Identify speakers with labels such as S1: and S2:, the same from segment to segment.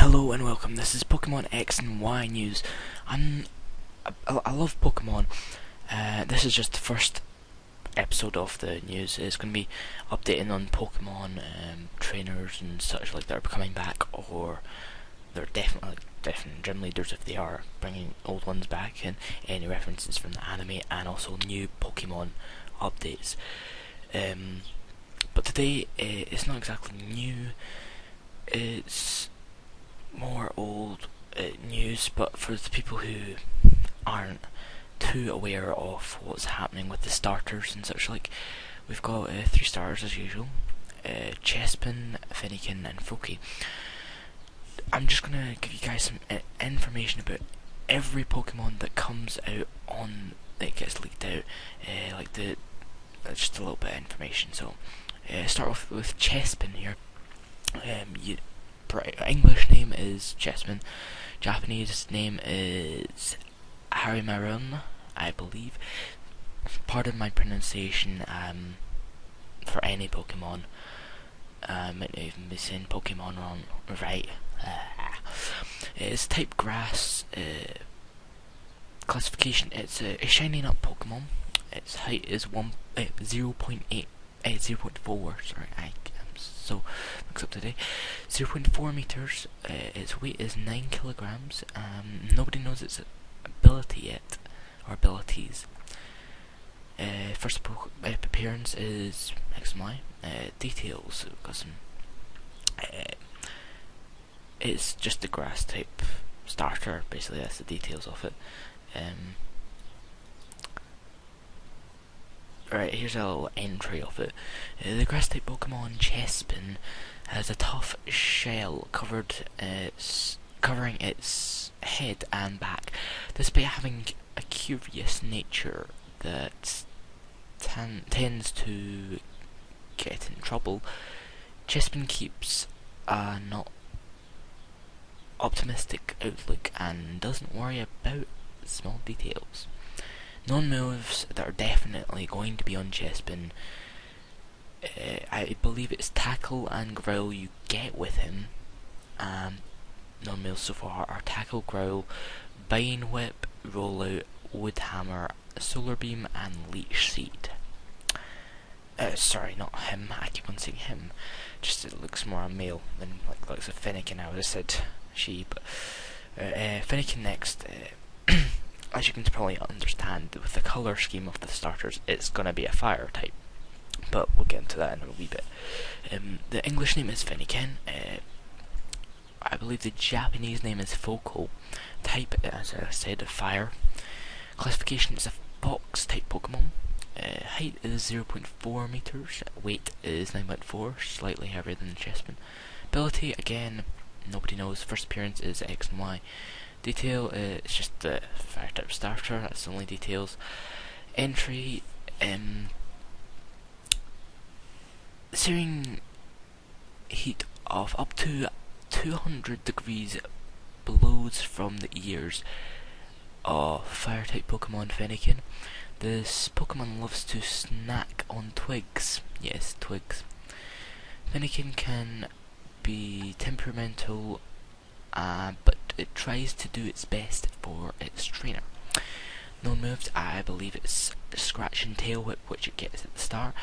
S1: Hello and welcome. This is Pokemon X and Y news. I love Pokemon. This is just the first episode of the news. It's going to be updating on Pokemon trainers and such like that are coming back, or they're definitely gym leaders if they are bringing old ones back, and any references from the anime, and also new Pokemon updates. But today it's not exactly new. It's more old news, but for the people who aren't too aware of what's happening with the starters and such like, we've got 3 starters as usual: Chespin, Fennekin and Froakie. I'm just gonna give you guys some information about every Pokemon that comes out on that gets leaked out, just a little bit of information. So start off with Chespin here. English name is Chespin. Japanese name is Harimarun, I believe. Pardon my pronunciation for any Pokemon. Might not even be saying Pokemon wrong. Right. It's type Grass. Classification: it's a shining up Pokemon. Its height is 0.4. Sorry, so looks up today. 0.4 meters. Its weight is 9 kilograms. Nobody knows its ability yet, or abilities. First appearance is X and Y. Details: we've got some. It's just a grass type starter. Basically, that's the details of it. Right, here's a little entry of it. The grass type Pokemon Chespin has a tough shell covering its head and back. Despite having a curious nature that tends to get in trouble, Chespin keeps a not optimistic outlook and doesn't worry about small details. Known moves that are definitely going to be on Chespin, I believe it's Tackle and Growl you get with him. Known moves so far are Tackle, Growl, Vine Whip, Rollout, Wood Hammer, Solar Beam and Leech Seed. Sorry, not him. I keep on saying him. Just it looks more a male than looks a Fennekin. I would have said she, but Fennekin next. As you can probably understand, with the colour scheme of the starters, it's going to be a fire type. But we'll get into that in a wee bit. The English name is Fennekin. I believe the Japanese name is Focal. Type, as I said, fire. Classification is a fox type Pokemon. Height is 0.4 meters. Weight is 9.4, slightly heavier than Chespin. Ability, again, nobody knows. First appearance is X and Y. Detail, it's just the fire type starter, that's the only details. Entry, searing heat of up to 200 degrees blows from the ears of fire type Pokemon Fennekin. This Pokemon loves to snack on twigs. Yes, twigs. Fennekin can be temperamental, but it tries to do its best for its trainer. Known moves, I believe it's Scratch and Tail Whip, which it gets at the start.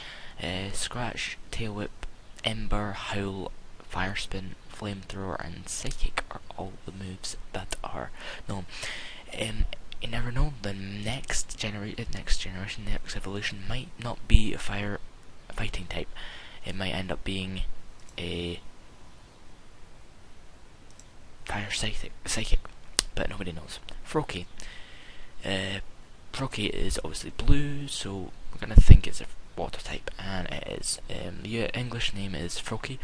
S1: Scratch, Tail Whip, Ember, Howl, Fire Spin, Flamethrower and Psychic are all the moves that are known. You never know, the next evolution might not be a fighting type. It might end up being a fire psychic, but nobody knows. Froakie. Froakie is obviously blue, so we're gonna think it's a water type, and it is. The English name is Froakie.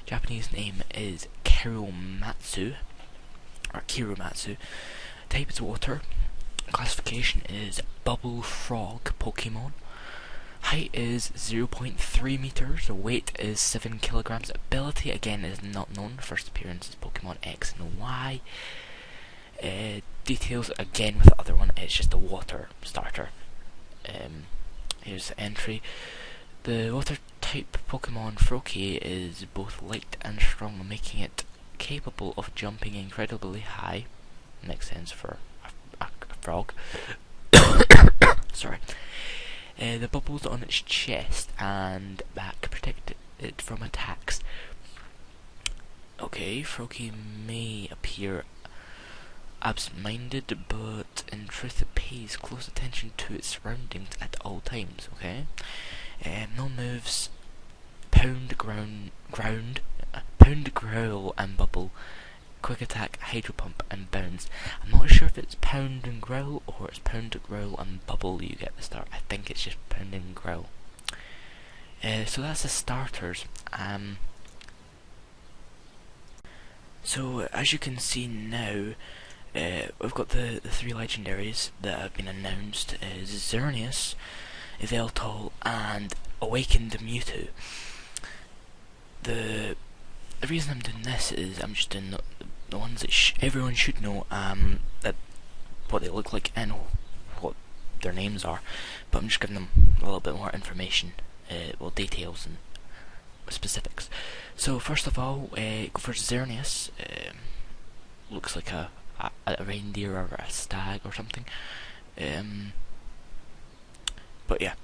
S1: Japanese name is Kirumatsu. Type is water. Classification is Bubble Frog Pokemon. Height is 0.3 meters. Weight is 7 kilograms. Ability, again, is not known. First appearance is Pokemon X and Y. Details, again, with the other one, it's just a water starter. Here's the entry. The water type Pokemon Froakie is both light and strong, making it capable of jumping incredibly high. Makes sense for a frog. Sorry. The bubbles on its chest and back protect it from attacks. Okay, Froggy may appear absent-minded, but in truth it pays close attention to its surroundings at all times, okay? No moves, pound, growl and bubble, quick attack, hydro pump and bounce. I'm not sure if it's pound and growl or it's pound, growl and bubble you get at the start. I think it's just pound and growl. So that's the starters. So as you can see now, we've got the three legendaries that have been announced: Xerneas, Yveltal, and Awakened Mewtwo. The reason I'm doing this is I'm just doing the ones that everyone should know, that what they look like and what their names are, but I'm just giving them a little bit more information, well, details and specifics. So first of all, go for Xerneas. Looks like a reindeer or a stag or something. But yeah,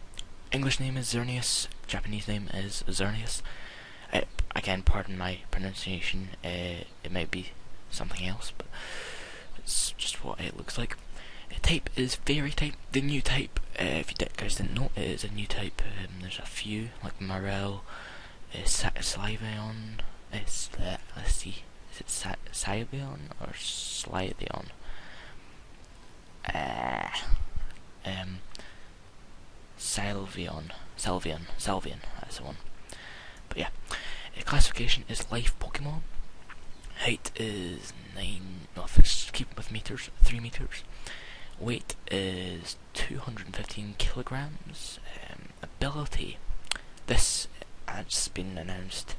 S1: English name is Xerneas, Japanese name is Xerneas. Again, pardon my pronunciation, it might be something else, but it's just what it looks like. Type is Fairy type, the new type. If you guys didn't know, it is a new type. There's a few, like Morel, Slivion, let's see, is it Sylveon or Slivion? Sylveon, that's the one. But yeah, classification is life Pokemon. Height is 3 meters. Weight is 215 kilograms. Ability, this has been announced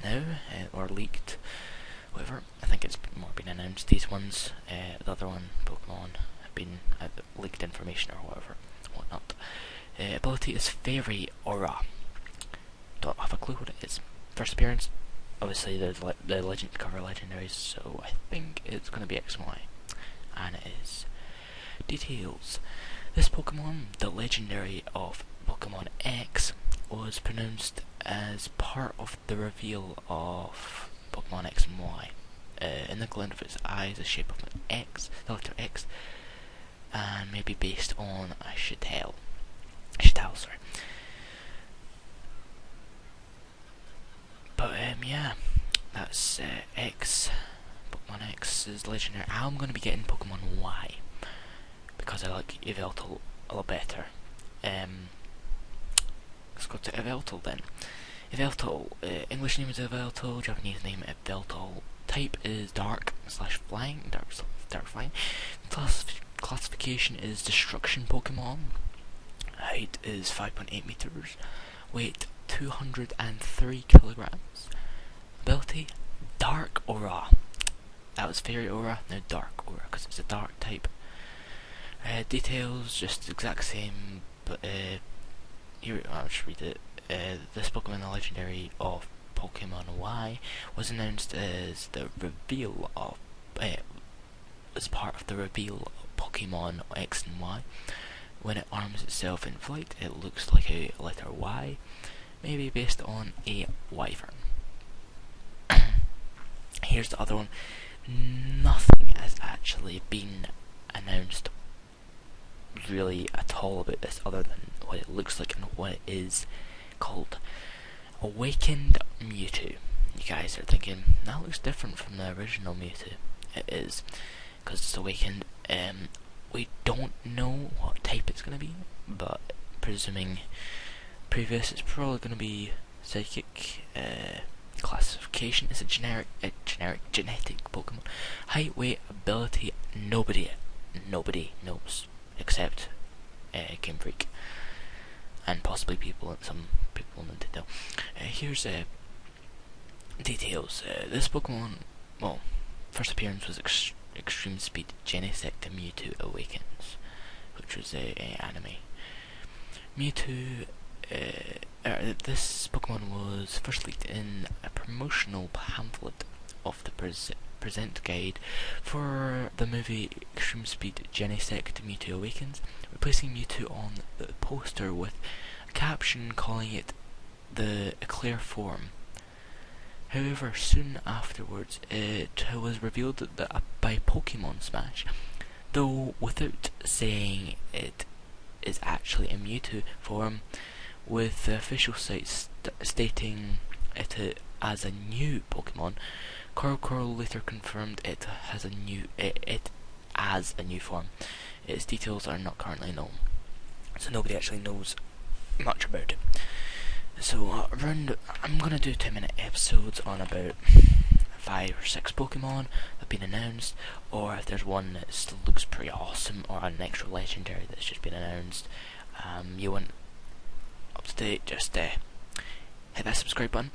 S1: now, or leaked, whatever. I think it's more been announced. These ones, the other one, Pokemon, have been leaked information or whatnot. Ability is Fairy Aura. Don't have a clue what it is. First appearance, obviously the legend cover legendaries, so I think it's going to be X and Y, and it is. Details: this Pokemon, the legendary of Pokemon X, was pronounced as part of the reveal of Pokemon X and Y. In the glint of its eyes, the shape of an X, the letter X, and maybe based on a Chital, sorry. But yeah, that's X. Pokemon X is legendary. I'm going to be getting Pokemon Y because I like Yveltal a lot better. Let's go to Yveltal then. Yveltal, English name is Yveltal, Japanese name Yveltal. Type is dark/flying, dark flying. Classification is destruction Pokemon. Height is 5.8 meters. Weight 203 kilograms. Ability, Dark Aura. That was Fairy Aura, now Dark Aura, because it's a dark type. Details, just the exact same, but here, I'll just read it. This Pokemon, the legendary of Pokemon Y, was announced as the reveal of, as part of the reveal of Pokemon X and Y. When it arms itself in flight, it looks like a letter Y, maybe based on a wyvern. Here's the other one. Nothing has actually been announced really at all about this other than what it looks like and what it is called. Awakened Mewtwo. You guys are thinking, that looks different from the original Mewtwo. It is, because it's awakened. We don't know what type it's going to be, but presuming previous, it's probably going to be psychic. Classification is a genetic Pokemon. Height, weight, ability, nobody knows except Game Freak and possibly people, and some people in Nintendo. Here's details. This Pokemon, well, first appearance was Extreme Speed Genesect Mewtwo Awakens, which was a anime. Mewtwo. This Pokemon was first leaked in a promotional pamphlet of the present guide for the movie Extreme Speed Genesect Mewtwo Awakens, replacing Mewtwo on the poster with a caption calling it the Eclair form. However, soon afterwards it was revealed that by Pokémon Smash, though without saying it is actually a Mewtwo form, with the official site stating it as a new Pokemon. Coral later confirmed it as a new form. Its details are not currently known, so nobody actually knows much about it. So I'm gonna do 10-minute episodes on about 5 or 6 Pokemon that have been announced, or if there's one that still looks pretty awesome, or an extra legendary that's just been announced, you want up to date, just hit that subscribe button.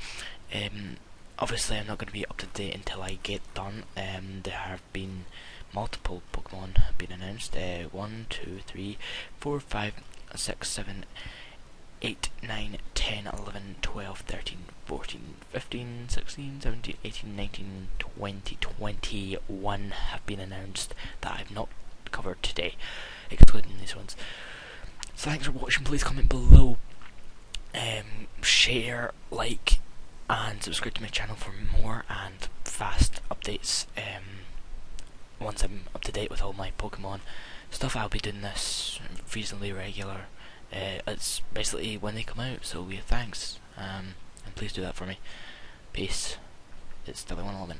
S1: Obviously I'm not going to be up to date until I get done. There have been multiple Pokemon have been announced. 1, 2, 3, 4, 5, 6, 7, 8, 9, 10, 11, 12, 13, 14, 15, 16, 17, 18, 19, 20, 21 have been announced that I've not covered today, excluding these ones. So thanks for watching. Please comment below, share, like, and subscribe to my channel for more and fast updates. Once I'm up to date with all my Pokemon stuff, I'll be doing this reasonably regular. It's basically when they come out, so thanks, and please do that for me. Peace. It's Stalli 111.